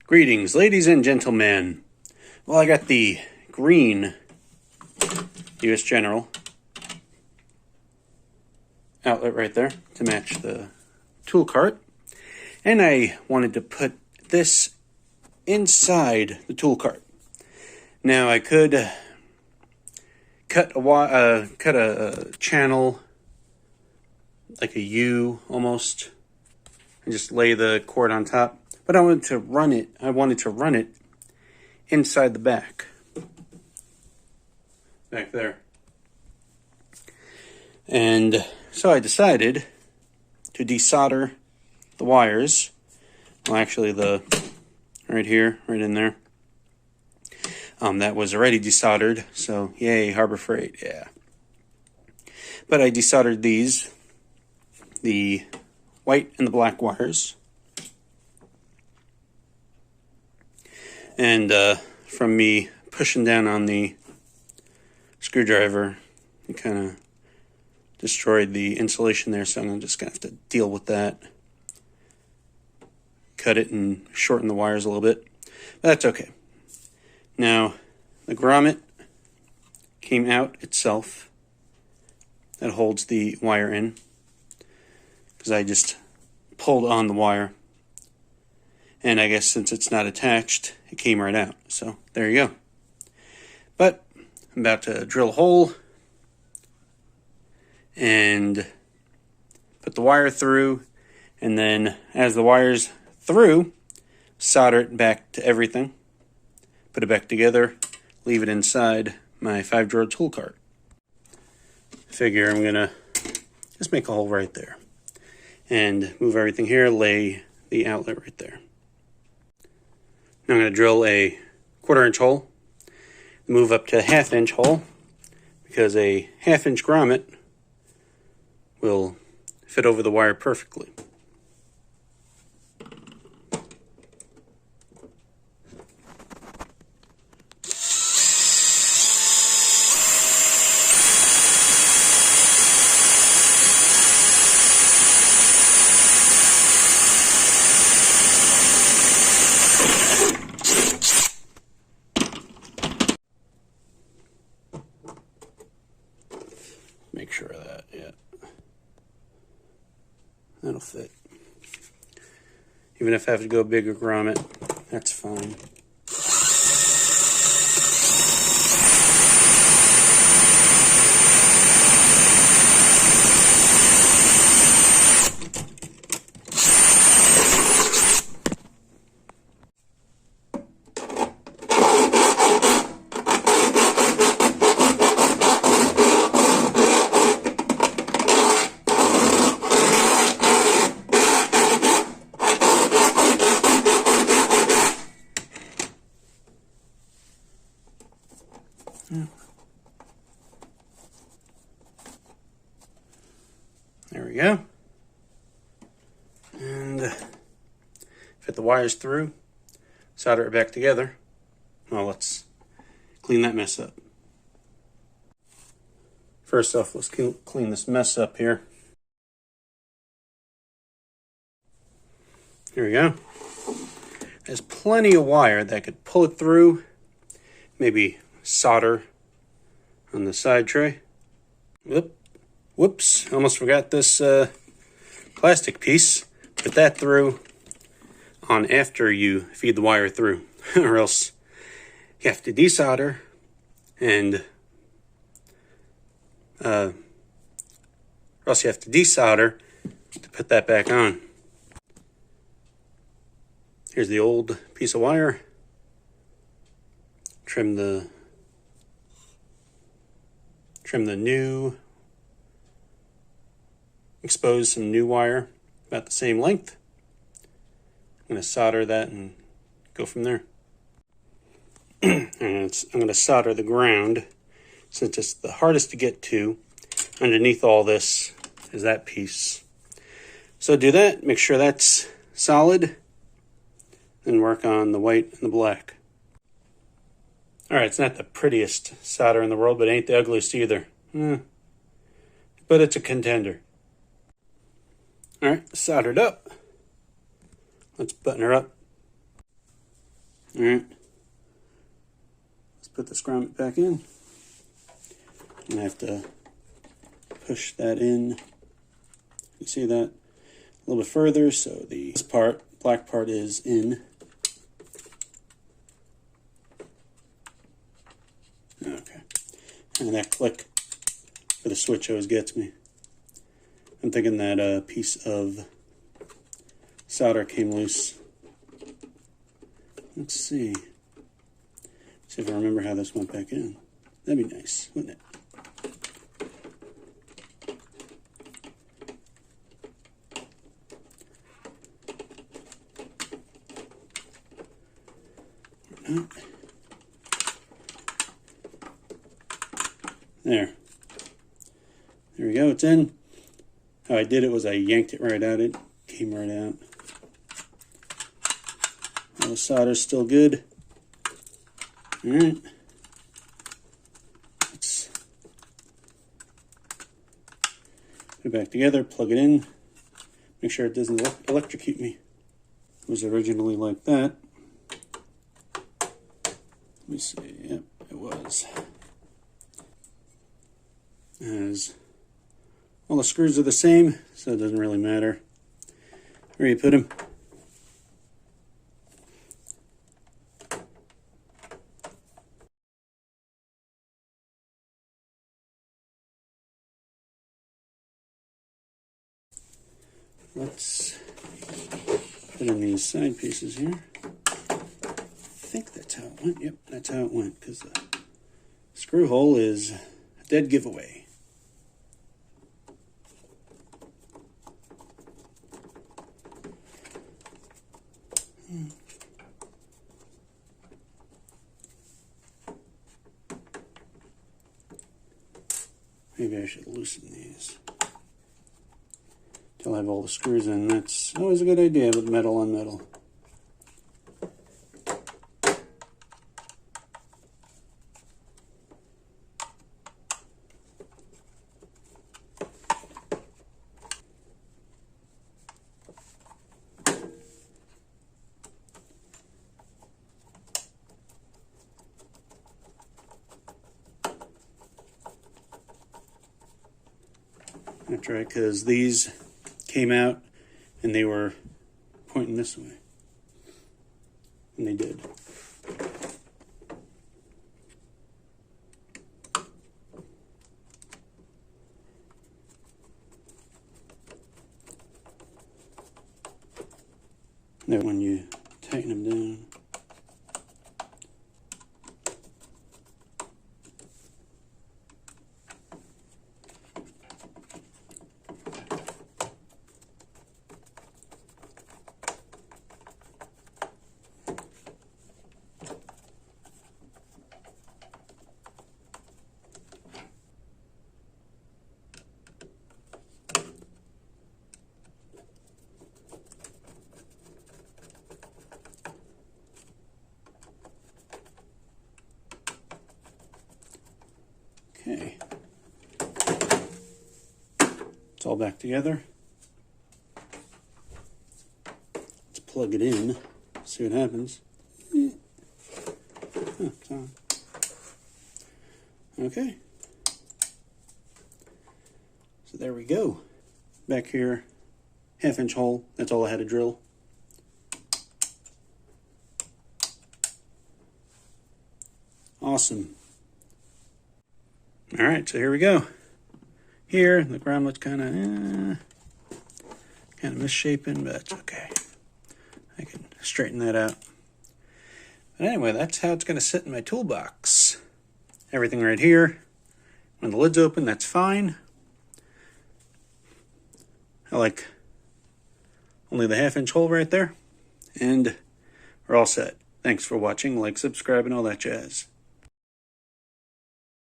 Greetings, ladies and gentlemen. Well, I got the green US General outlet right there to match the tool cart. And I wanted to put this inside the tool cart. Now I could cut a channel like a U almost and just lay the cord on top. But I wanted to run it inside the back there. And so I decided to desolder the wires. Well, actually right here, right in there. That was already desoldered, so yay, Harbor Freight, yeah. But I desoldered these, the white and the black wires. And from me pushing down on the screwdriver, it kind of destroyed the insulation there, so I'm just going to have to deal with that. Cut it and shorten the wires a little bit. But that's okay. Now, the grommet came out itself. That holds the wire in, because I just pulled on the wire. And I guess since it's not attached, it came right out. So there you go. But I'm about to drill a hole and put the wire through. And then as the wire's through, solder it back to everything. Put it back together. Leave it inside my 5-drawer tool cart. Figure I'm going to just make a hole right there. And move everything here. Lay the outlet right there. Now I'm going to drill a 1/4-inch hole, move up to a 1/2-inch hole, because a 1/2-inch grommet will fit over the wire perfectly. Make sure of that, yeah. That'll fit. Even if I have to go bigger grommet, that's fine. There we go. And fit the wires through, solder it back together. Well, let's clean that mess up. First off, let's clean this mess up here. Here we go. There's plenty of wire that could pull it through. Maybe solder on the side tray. Whoops, almost forgot this plastic piece. Put that through on after you feed the wire through, or else you have to desolder and to put that back on. Here's the old piece of wire. Trim the new, expose some new wire about the same length. I'm going to solder that and go from there. And I'm going to solder the ground, since it's the hardest to get to. Underneath all this is that piece. So do that, make sure that's solid, then work on the white and the black. Alright, it's not the prettiest solder in the world, but it ain't the ugliest either. But it's a contender. Alright, soldered up. Let's button her up. Alright, let's put this grommet back in. And I have to push that in. You see that a little bit further, so this part, black part, is in. Okay, and that click for the switch always gets me. I'm thinking that a piece of solder came loose. Let's see. See if I remember how this went back in. That'd be nice, wouldn't it? There. There we go, it's in. How I did it was I yanked it right out. It came right out. All the solder's still good. Alright. Let's put it back together, plug it in. Make sure it doesn't electrocute me. It was originally like that. Let me see. Yep, it was. As all the screws are the same, so it doesn't really matter where you put them. Let's put in these side pieces here. I think that's how it went. Yep, that's how it went, because the screw hole is a dead giveaway. Maybe I should loosen these till I have all the screws in. That's always a good idea with metal on metal. That's right, because these came out and they were pointing this way. And they did. Now when you tighten them down, okay, it's all back together. Let's plug it in, see what happens. Oh, it's on. Okay, so there we go. Back here, 1/2-inch hole, that's all I had to drill. Awesome. Alright, so here we go. Here, the grommet's kind of misshapen, but it's okay. I can straighten that out. But anyway, that's how it's going to sit in my toolbox. Everything right here. When the lid's open, that's fine. I like only the 1/2-inch hole right there. And we're all set. Thanks for watching. Like, subscribe, and all that jazz.